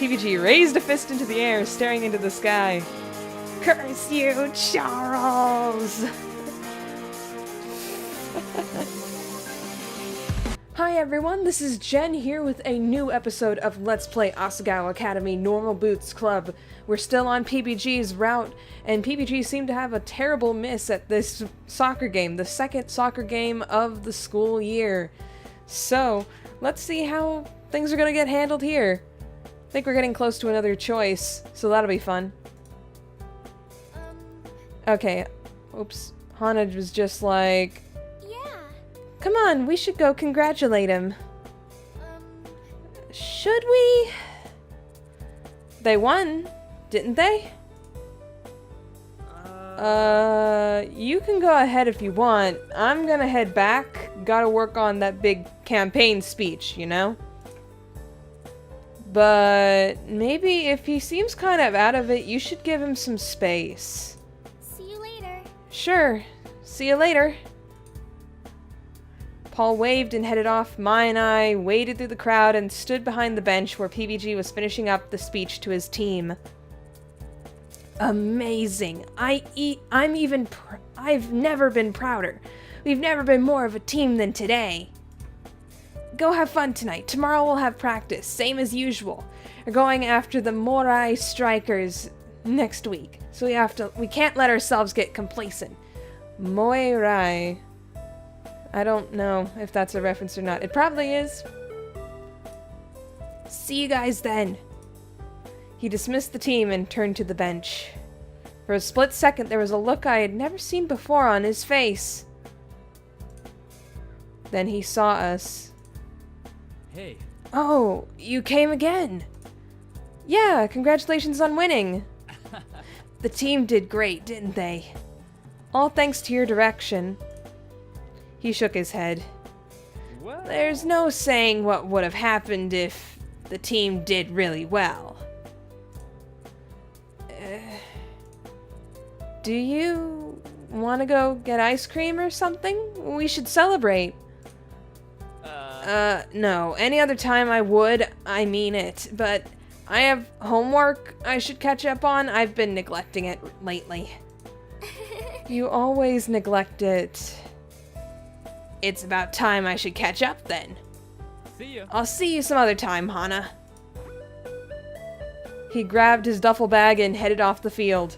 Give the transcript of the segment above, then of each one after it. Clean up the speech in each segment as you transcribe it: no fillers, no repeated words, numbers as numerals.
PBG raised a fist into the air, staring into the sky. Curse you, Charles! Hi everyone, this is Jen here with a new episode of Let's Play Asagao Academy Normal Boots Club. We're still on PBG's route, and PBG seemed to have a terrible miss at this soccer game, the second soccer game of the school year. So, let's see how things are gonna get handled here. I think we're getting close to another choice, so that'll be fun. Okay, oops. Hana was just like, come on, we should go congratulate him. Should we? They won, didn't they? You can go ahead if you want. I'm gonna head back. Gotta work on that big campaign speech, you know? But maybe if he seems kind of out of it, you should give him some space. See you later. Sure. See you later. Paul waved and headed off. Mai and I waded through the crowd and stood behind the bench where PBG was finishing up the speech to his team. Amazing. I've never been prouder. We've never been more of a team than today. Go have fun tonight. Tomorrow we'll have practice, same as usual. We're going after the Morai Strikers next week, so we can't let ourselves get complacent. Morai. I don't know if that's a reference or not. It probably is. See you guys then. He dismissed the team and turned to the bench. For a split second, there was a look I had never seen before on his face. Then he saw us. Hey. Oh, you came again. Yeah, congratulations on winning. The team did great, didn't they? All thanks to your direction. He shook his head. What? There's no saying what would have happened if the team did really well. Do you want to go get ice cream or something? We should celebrate. No. Any other time I would, I mean it. But I have homework I should catch up on. I've been neglecting it lately. You always neglect it. It's about time I should catch up then. See you. I'll see you some other time, Hana. He grabbed his duffel bag and headed off the field.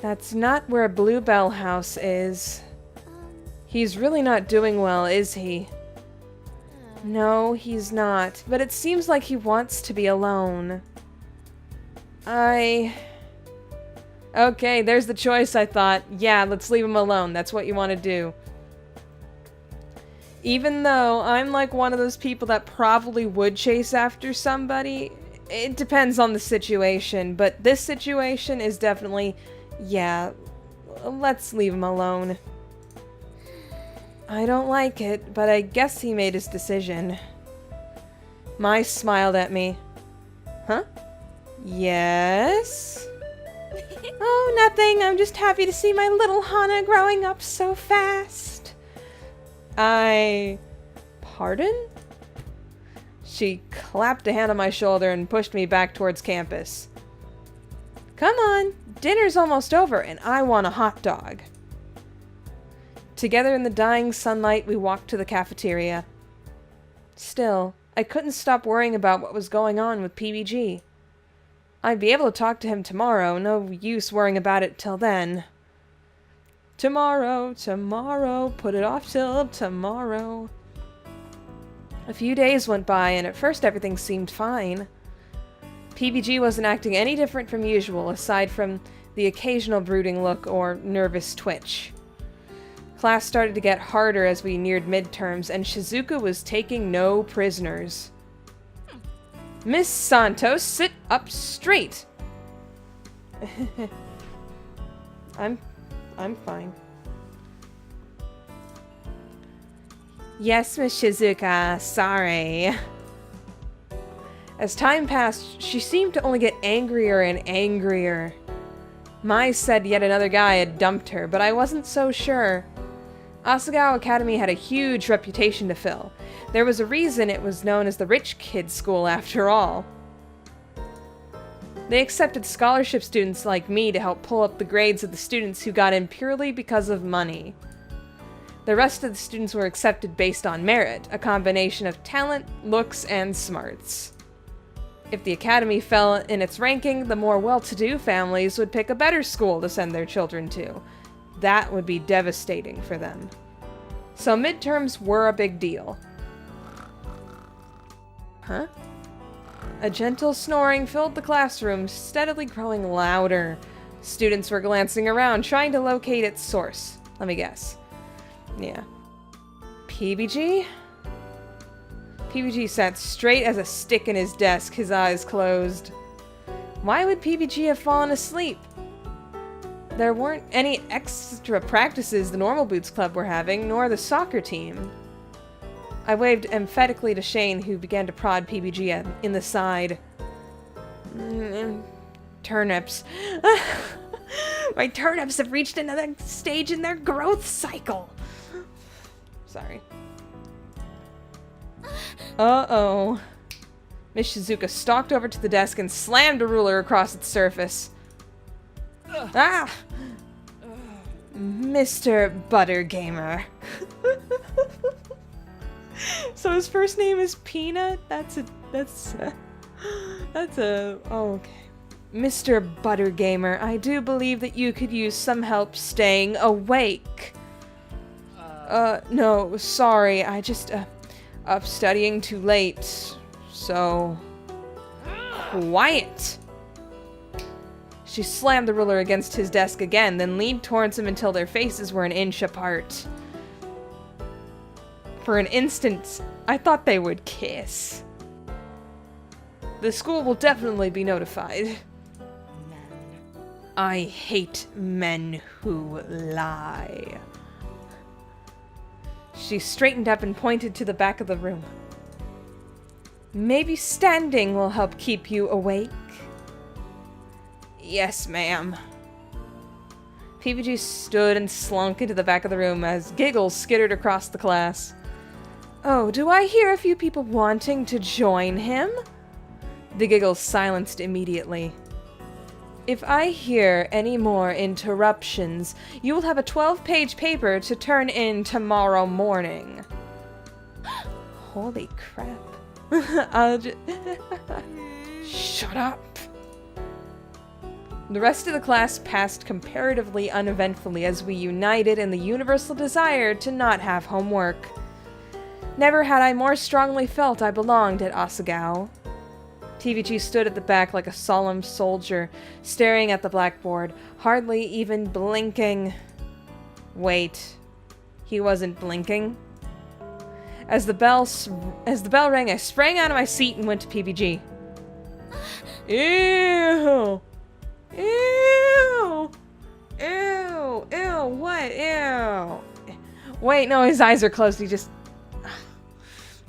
That's not where Bluebell House is. He's really not doing well, is he? No, he's not. But it seems like he wants to be alone. Okay, there's the choice, I thought. Yeah, let's leave him alone. That's what you want to do. Even though I'm like one of those people that probably would chase after somebody, it depends on the situation. But this situation is definitely, yeah, let's leave him alone. I don't like it, but I guess he made his decision. Mai smiled at me. Huh? Yes? Oh, nothing. I'm just happy to see my little Hana growing up so fast. Pardon? She clapped a hand on my shoulder and pushed me back towards campus. Come on, dinner's almost over and I want a hot dog. Together in the dying sunlight, we walked to the cafeteria. Still, I couldn't stop worrying about what was going on with PBG. I'd be able to talk to him tomorrow, no use worrying about it till then. Tomorrow, put it off till tomorrow. A few days went by, and at first everything seemed fine. PBG wasn't acting any different from usual, aside from the occasional brooding look or nervous twitch. Class started to get harder as we neared midterms, and Shizuka was taking no prisoners. Miss Santos, sit up straight! I'm fine. Yes, Miss Shizuka, sorry. As time passed, she seemed to only get angrier and angrier. Mai said yet another guy had dumped her, but I wasn't so sure. Asagao Academy had a huge reputation to fill. There was a reason it was known as the rich kids' school after all. They accepted scholarship students like me to help pull up the grades of the students who got in purely because of money. The rest of the students were accepted based on merit, a combination of talent, looks, and smarts. If the academy fell in its ranking, the more well-to-do families would pick a better school to send their children to. That would be devastating for them. So midterms were a big deal. Huh? A gentle snoring filled the classroom, steadily growing louder. Students were glancing around, trying to locate its source. Let me guess. Yeah. PBG? PBG sat straight as a stick in his desk, his eyes closed. Why would PBG have fallen asleep? There weren't any extra practices the Normal Boots Club were having, nor the soccer team. I waved emphatically to Shane, who began to prod PBG in the side. Turnips. My turnips have reached another stage in their growth cycle. Sorry. Uh-oh. Miss Shizuka stalked over to the desk and slammed a ruler across its surface. Ah! Mr. ButterGamer. So his first name is Peanut? Oh, okay. Mr. ButterGamer, I do believe that you could use some help staying awake. No, sorry, I just, up studying too late, so... Quiet! She slammed the ruler against his desk again, then leaned towards him until their faces were an inch apart. For an instant, I thought they would kiss. The school will definitely be notified. I hate men who lie. She straightened up and pointed to the back of the room. Maybe standing will help keep you awake. Yes, ma'am. PBG stood and slunk into the back of the room as giggles skittered across the class. Oh, do I hear a few people wanting to join him? The giggles silenced immediately. If I hear any more interruptions, you will have a 12-page paper to turn in tomorrow morning. Holy crap. I'll just... Shut up. The rest of the class passed comparatively uneventfully as we united in the universal desire to not have homework. Never had I more strongly felt I belonged at Asagao. TVG stood at the back like a solemn soldier, staring at the blackboard, hardly even blinking. Wait, he wasn't blinking? As the bell rang, I sprang out of my seat and went to PBG. Ew! Ew! Ew! Ew! What? Ew! Wait, no, his eyes are closed. He just...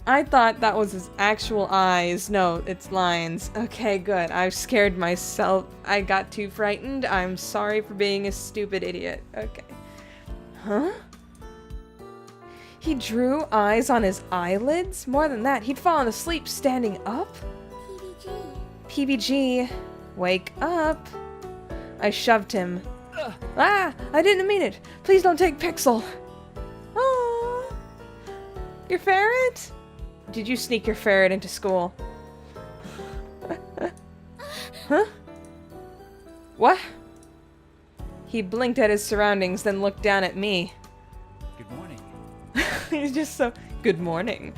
I thought that was his actual eyes. No, it's lines. Okay, good. I've scared myself. I got too frightened. I'm sorry for being a stupid idiot. Okay. Huh? He drew eyes on his eyelids? More than that, he'd fallen asleep standing up? PBG, wake up. I shoved him. Ah! I didn't mean it. Please don't take Pixel. Ah! Your ferret? Did you sneak your ferret into school? Huh? What? He blinked at his surroundings, then looked down at me. Good morning. He's just so... Good morning.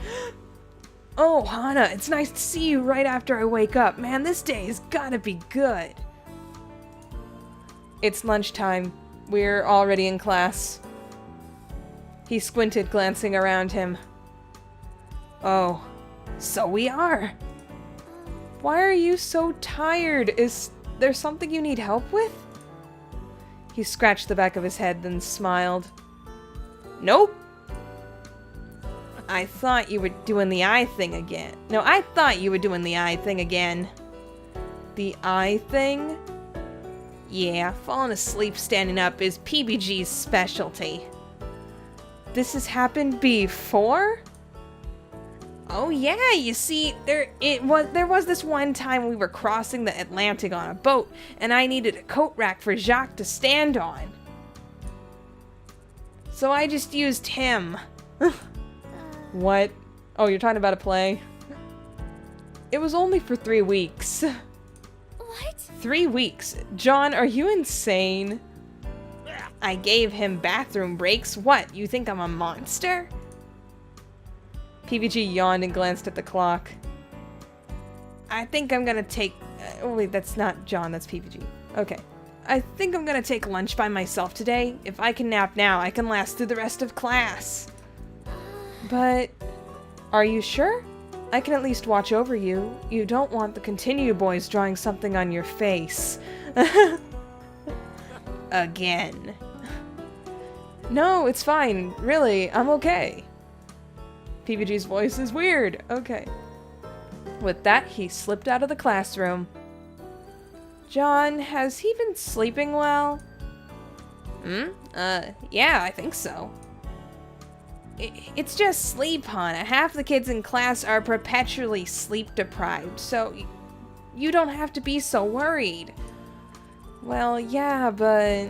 Oh, Hana, it's nice to see you right after I wake up. Man, this day has gotta be good. It's lunchtime. We're already in class. He squinted, glancing around him. Oh, so we are. Why are you so tired? Is there something you need help with? He scratched the back of his head, then smiled. Nope. I thought you were doing the eye thing again. No, I thought you were doing the eye thing again. The eye thing? Yeah, falling asleep standing up is PBG's specialty. This has happened before? Oh yeah, you see, there was this one time we were crossing the Atlantic on a boat, and I needed a coat rack for Jacques to stand on. So I just used him. What? Oh, you're talking about a play? It was only for 3 weeks. What? 3 weeks? John, are you insane? I gave him bathroom breaks. What, you think I'm a monster? PBG yawned and glanced at the clock. I think I'm gonna take... oh wait, that's not John, that's PBG. Okay. I think I'm gonna take lunch by myself today. If I can nap now, I can last through the rest of class. But... are you sure? I can at least watch over you. You don't want the Continue boys drawing something on your face. Again. No, it's fine. Really, I'm okay. PBG's voice is weird. Okay. With that, he slipped out of the classroom. John, has he been sleeping well? Yeah, I think so. It's just sleep, Hana. Half the kids in class are perpetually sleep deprived, so you don't have to be so worried. Well, yeah, but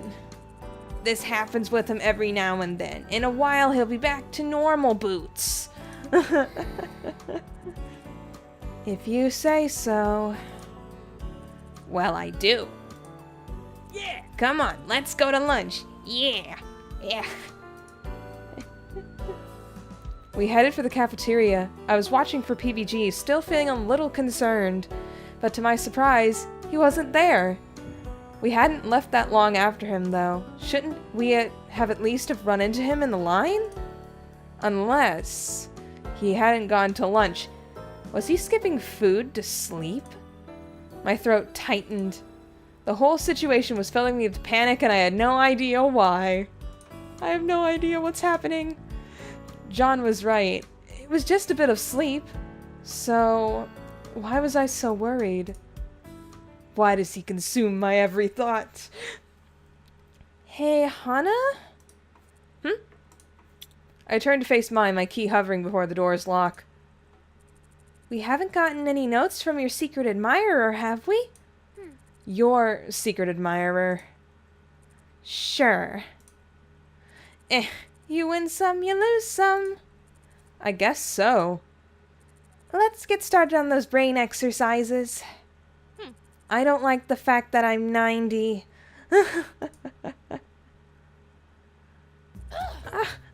this happens with him every now and then. In a while, he'll be back to normal boots. If you say so. Well, I do. Yeah! Come on, let's go to lunch. Yeah! Yeah! We headed for the cafeteria. I was watching for PBG, still feeling a little concerned. But to my surprise, he wasn't there. We hadn't left that long after him, though. Shouldn't we have at least have run into him in the line? Unless he hadn't gone to lunch. Was he skipping food to sleep? My throat tightened. The whole situation was filling me with panic, and I had no idea why. I have no idea what's happening. John was right. It was just a bit of sleep. So, why was I so worried? Why does he consume my every thought? Hey, Hana? I turned to face mine, my key hovering before the door's lock. We haven't gotten any notes from your secret admirer, have we? Your secret admirer. Sure. You win some, you lose some. I guess so. Let's get started on those brain exercises. I don't like the fact that I'm 90.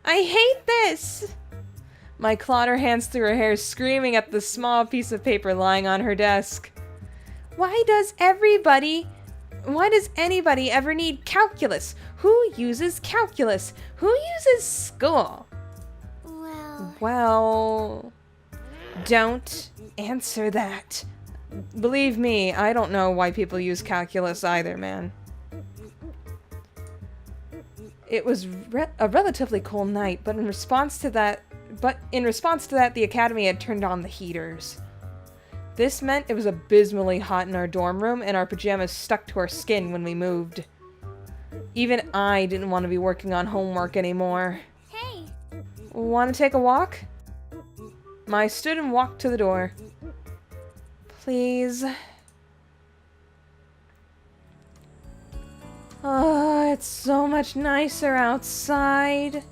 I hate this! My clawed her hands through her hair, screaming at the small piece of paper lying on her desk. Why does anybody ever need calculus? Who uses calculus? Who uses school? Well, don't answer that. Believe me, I don't know why people use calculus either, man. It was a relatively cold night, but in response to that, the academy had turned on the heaters. This meant it was abysmally hot in our dorm room, and our pajamas stuck to our skin when we moved. Even I didn't want to be working on homework anymore. Hey! Want to take a walk? Mai stood and walked to the door. Please. Oh, it's so much nicer outside.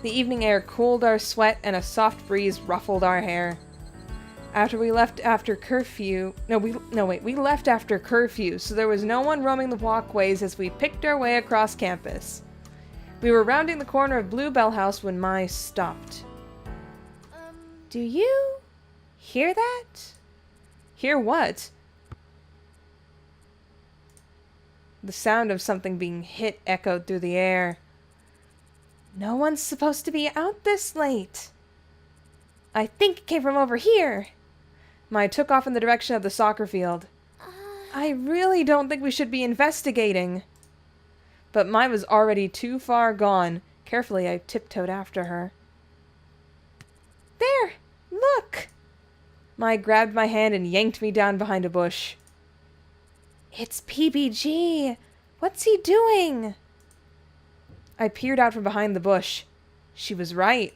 The evening air cooled our sweat, and a soft breeze ruffled our hair. We left after curfew, so there was no one roaming the walkways as we picked our way across campus. We were rounding the corner of Bluebell House when Mai stopped. Do you hear that? Hear what? The sound of something being hit echoed through the air. No one's supposed to be out this late. I think it came from over here. Mai took off in the direction of the soccer field. I really don't think we should be investigating. But Mai was already too far gone. Carefully, I tiptoed after her. There! Look! Mai grabbed my hand and yanked me down behind a bush. It's PBG! What's he doing? I peered out from behind the bush. She was right.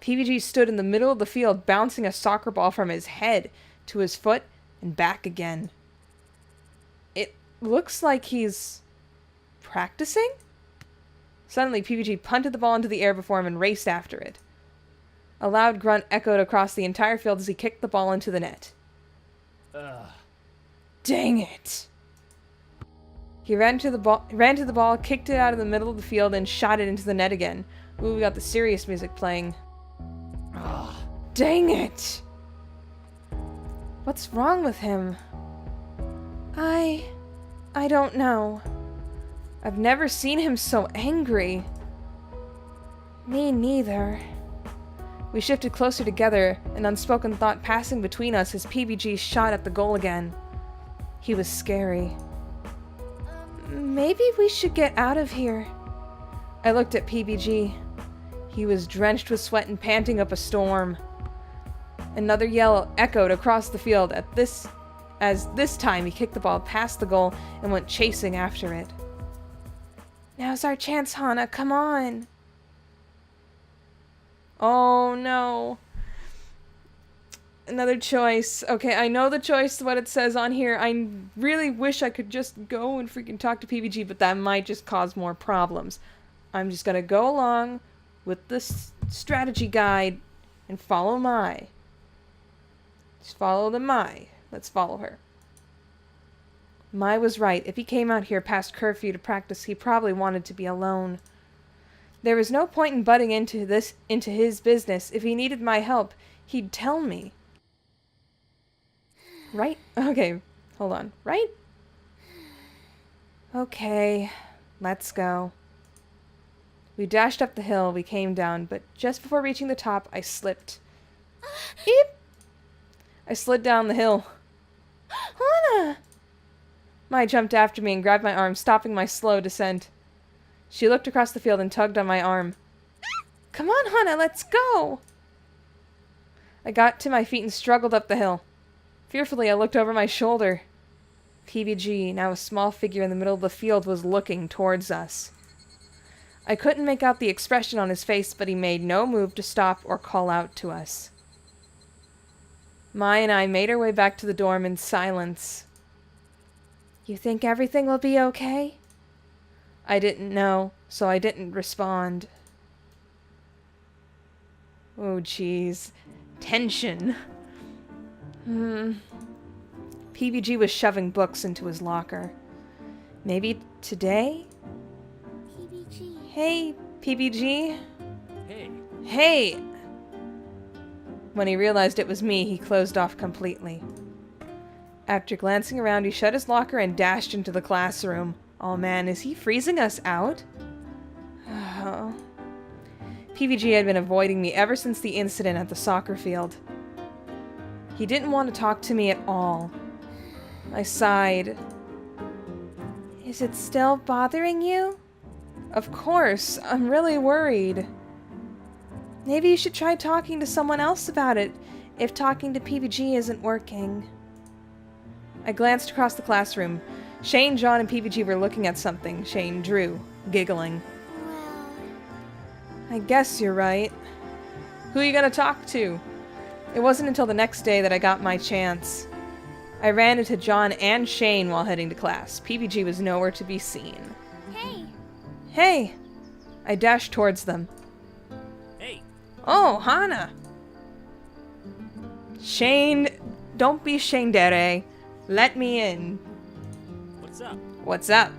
PBG stood in the middle of the field, bouncing a soccer ball from his head to his foot and back again. It looks like he's practicing? Suddenly, PBG punted the ball into the air before him and raced after it. A loud grunt echoed across the entire field as he kicked the ball into the net. Ugh. Dang it! He ran to the ball, kicked it out of the middle of the field, and shot it into the net again. Ooh, we got the serious music playing. Ugh. Dang it! What's wrong with him? I don't know. I've never seen him so angry. Me neither. We shifted closer together, an unspoken thought passing between us as PBG shot at the goal again. He was scary. Maybe we should get out of here. I looked at PBG. He was drenched with sweat and panting up a storm. Another yell echoed across the field as this time he kicked the ball past the goal and went chasing after it. Now's our chance, Hana. Come on. Oh, no. Another choice. Okay, I know the choice, what it says on here. I really wish I could just go and freaking talk to PBG, but that might just cause more problems. I'm just gonna go along with this strategy guide and follow Mai. Just follow the Mai. Let's follow her. Mai was right. If he came out here past curfew to practice, he probably wanted to be alone. There was no point in butting into his business. If he needed my help, he'd tell me. Right? Okay, hold on. Right? Okay, let's go. We dashed up the hill, we came down, but just before reaching the top, I slipped. Eep! I slid down the hill. Hana! Mai jumped after me and grabbed my arm, stopping my slow descent. She looked across the field and tugged on my arm. Come on, Hana, let's go! I got to my feet and struggled up the hill. Fearfully, I looked over my shoulder. PBG, now a small figure in the middle of the field, was looking towards us. I couldn't make out the expression on his face, but he made no move to stop or call out to us. Mai and I made our way back to the dorm in silence. You think everything will be okay? I didn't know, so I didn't respond. Oh, jeez. Tension. PBG was shoving books into his locker. Maybe today? PBG. Hey, PBG. Hey. Hey! When he realized it was me, he closed off completely. After glancing around, he shut his locker and dashed into the classroom. Oh man, is he freezing us out? Oh. PBG had been avoiding me ever since the incident at the soccer field. He didn't want to talk to me at all. I sighed. Is it still bothering you? Of course, I'm really worried. Maybe you should try talking to someone else about it, if talking to PBG isn't working. I glanced across the classroom. Shane, John, and PBG were looking at something. Shane drew, giggling. Well, I guess you're right. Who are you gonna talk to? It wasn't until the next day that I got my chance. I ran into John and Shane while heading to class. PBG was nowhere to be seen. hey. Hey! I dashed towards them. Hey. Oh, Hana! Shane, don't be Shane-dere. Let me in. What's up? What's up?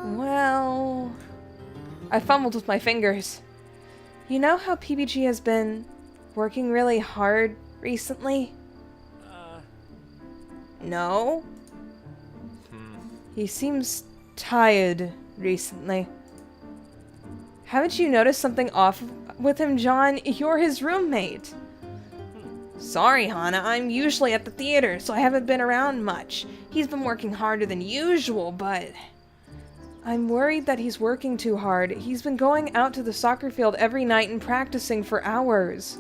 Well, I fumbled with my fingers. You know how PBG has been working really hard recently? No? He seems tired recently. Haven't you noticed something off with him, John? You're his roommate. Sorry, Hana. I'm usually at the theater, so I haven't been around much. He's been working harder than usual, but I'm worried that he's working too hard. He's been going out to the soccer field every night and practicing for hours.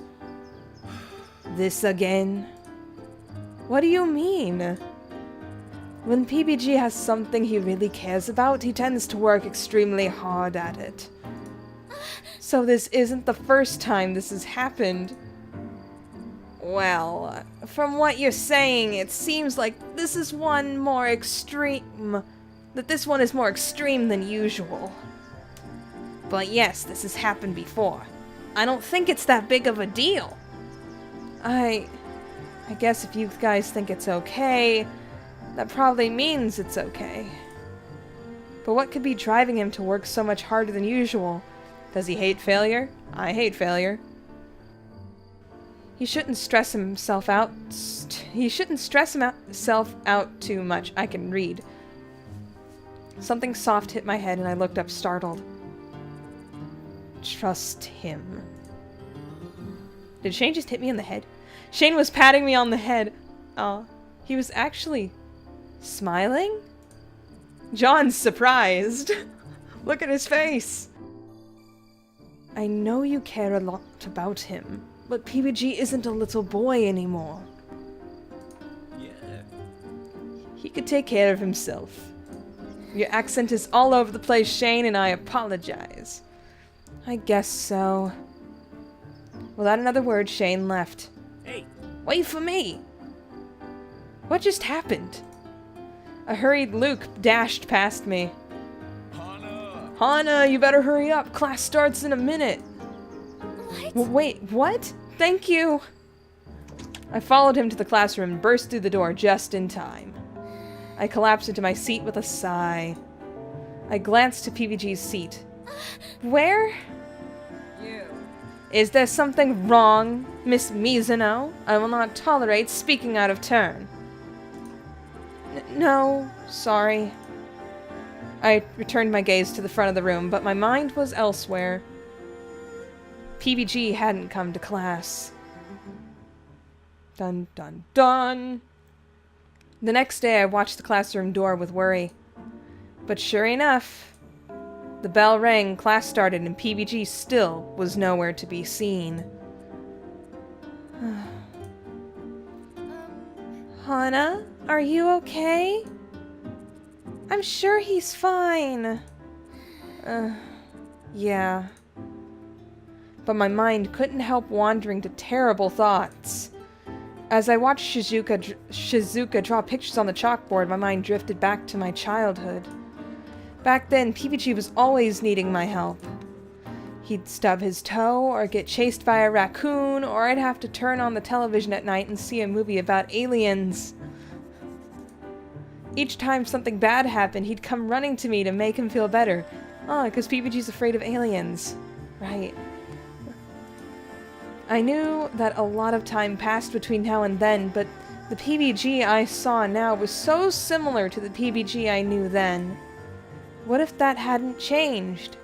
This again? What do you mean? When PBG has something he really cares about, he tends to work extremely hard at it. So this isn't the first time this has happened. Well, from what you're saying, it seems like this is one more extreme... that this one is more extreme than usual. But yes, this has happened before. I don't think it's that big of a deal. I guess if you guys think it's okay, that probably means it's okay. But what could be driving him to work so much harder than usual? Does he hate failure? I hate failure. He shouldn't stress himself out. He shouldn't stress himself out too much. I can read. Something soft hit my head and I looked up startled. Trust him. Did Shane just hit me in the head? Shane was patting me on the head. He was actually smiling? John's surprised. Look at his face. I know you care a lot about him, but PBG isn't a little boy anymore. Yeah. He could take care of himself. Your accent is all over the place, Shane, and I apologize. I guess so. Without another word, Shane left. Hey. Wait for me! What just happened? A hurried Luke dashed past me. Hana. Hana, you better hurry up. Class starts in a minute. What? Wait, what? Thank you. I followed him to the classroom and burst through the door just in time. I collapsed into my seat with a sigh. I glanced to PBG's seat. Where? You. Is there something wrong, Miss Mizuno? I will not tolerate speaking out of turn. No, sorry. I returned my gaze to the front of the room, but my mind was elsewhere. PBG hadn't come to class. Dun dun dun! The next day I watched the classroom door with worry. But sure enough, the bell rang, class started, and PBG still was nowhere to be seen. Hana, are you okay? I'm sure he's fine. Yeah. But my mind couldn't help wandering to terrible thoughts. As I watched Shizuka draw pictures on the chalkboard, my mind drifted back to my childhood. Back then, PBG was always needing my help. He'd stub his toe, or get chased by a raccoon, or I'd have to turn on the television at night and see a movie about aliens. Each time something bad happened, he'd come running to me to make him feel better. Because PBG's afraid of aliens. Right. I knew that a lot of time passed between now and then, but the PBG I saw now was so similar to the PBG I knew then. What if that hadn't changed?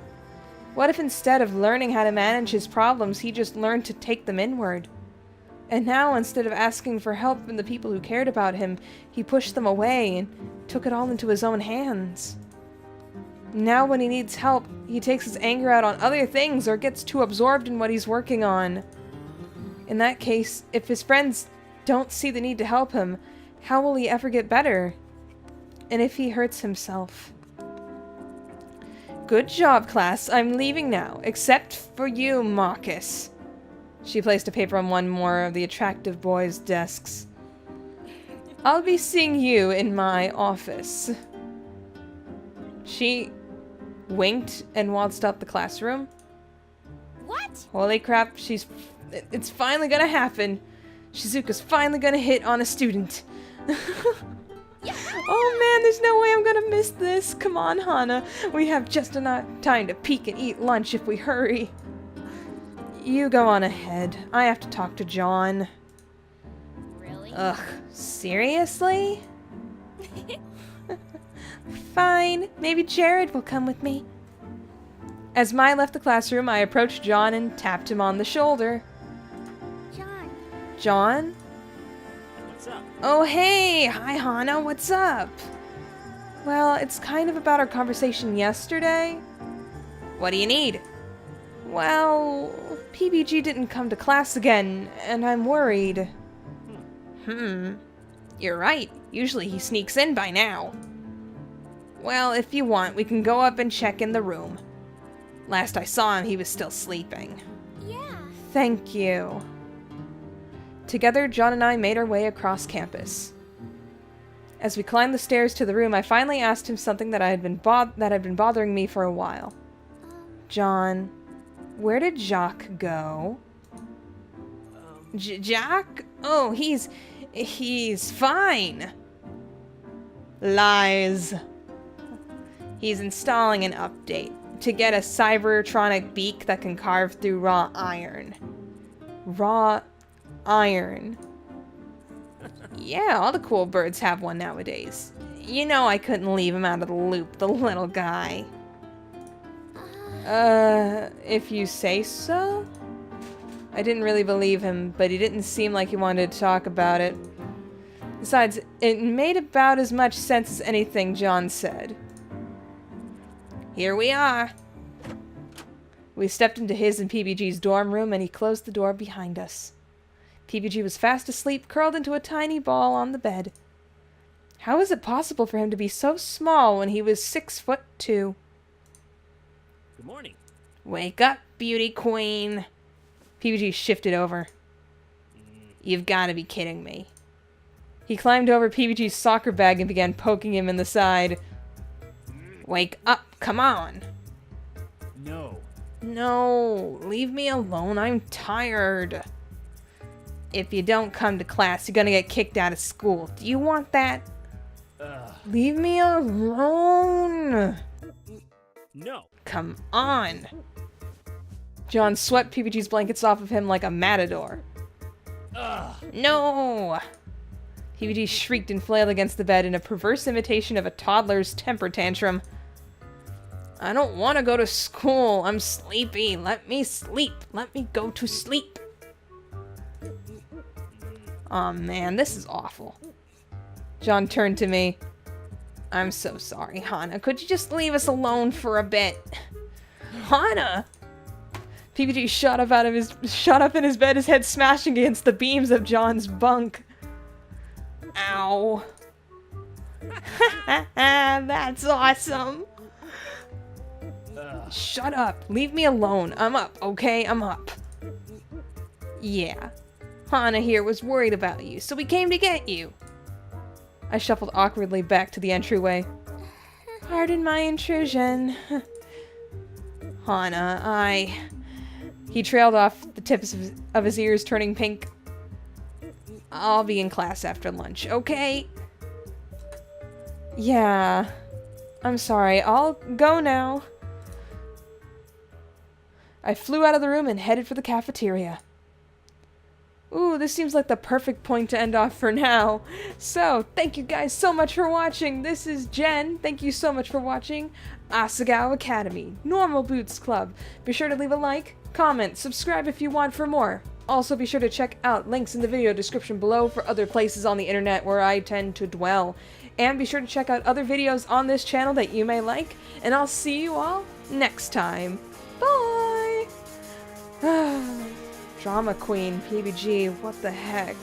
What if instead of learning how to manage his problems, he just learned to take them inward? And now, instead of asking for help from the people who cared about him, he pushed them away and took it all into his own hands. Now when he needs help, he takes his anger out on other things or gets too absorbed in what he's working on. In that case, if his friends don't see the need to help him, how will he ever get better? And if he hurts himself? Good job, class. I'm leaving now, except for you, Marcus. She placed a paper on one more of the attractive boys' desks. I'll be seeing you in my office. She winked and waltzed out the classroom. What? Holy crap, it's finally gonna happen. Shizuka's finally gonna hit on a student. Oh man, there's no way I'm gonna miss this. Come on, Hana. We have just enough time to peek and eat lunch if we hurry. You go on ahead. I have to talk to John. Really? Ugh, seriously? Fine, maybe Jared will come with me. As Mai left the classroom, I approached John and tapped him on the shoulder. John. John? What's up? Oh hey! Hi Hana, what's up? Well, it's kind of about our conversation yesterday. What do you need? Well, PBG didn't come to class again, and I'm worried. You're right. Usually he sneaks in by now. Well, if you want, we can go up and check in the room. Last I saw him, he was still sleeping. Yeah. Thank you. Together, John and I made our way across campus. As we climbed the stairs to the room, I finally asked him something that had been bothering me for a while. John, where did Jacques go? Jacques? Oh, he's fine. Lies. He's installing an update to get a cybertronic beak that can carve through raw iron. Raw iron. Yeah, all the cool birds have one nowadays. You know I couldn't leave him out of the loop, the little guy. If you say so? I didn't really believe him, but he didn't seem like he wanted to talk about it. Besides, it made about as much sense as anything John said. Here we are. We stepped into his and PBG's dorm room, and he closed the door behind us. PBG was fast asleep, curled into a tiny ball on the bed. How is it possible for him to be so small when he was 6'2"? Good morning. Wake up, beauty queen. PBG shifted over. You've got to be kidding me. He climbed over PBG's soccer bag and began poking him in the side. Wake up, come on. No. No, leave me alone, I'm tired. If you don't come to class, you're gonna get kicked out of school. Do you want that? Leave me alone. No. Come on. John swept PBG's blankets off of him like a matador. No! PBG shrieked and flailed against the bed in a perverse imitation of a toddler's temper tantrum. I don't want to go to school. I'm sleepy. Let me sleep. Let me go to sleep. Aw, man, this is awful. John turned to me. I'm so sorry, Hana. Could you just leave us alone for a bit? Hana! PBG shot up in his bed, his head smashing against the beams of John's bunk. Ow. That's awesome. Shut up. Leave me alone. I'm up, okay? I'm up. Yeah. Hana here was worried about you, so we came to get you. I shuffled awkwardly back to the entryway. Pardon my intrusion. Hana, He trailed off, the tips of his ears turning pink. I'll be in class after lunch, okay? Yeah. I'm sorry. I'll go now. I flew out of the room and headed for the cafeteria. Ooh, this seems like the perfect point to end off for now. So, thank you guys so much for watching. This is Jen. Thank you so much for watching Asagao Academy, Normal Boots Club. Be sure to leave a like, comment, subscribe if you want for more. Also, be sure to check out links in the video description below for other places on the internet where I tend to dwell. And be sure to check out other videos on this channel that you may like. And I'll see you all next time. Bye! Drama Queen, PBG, what the heck?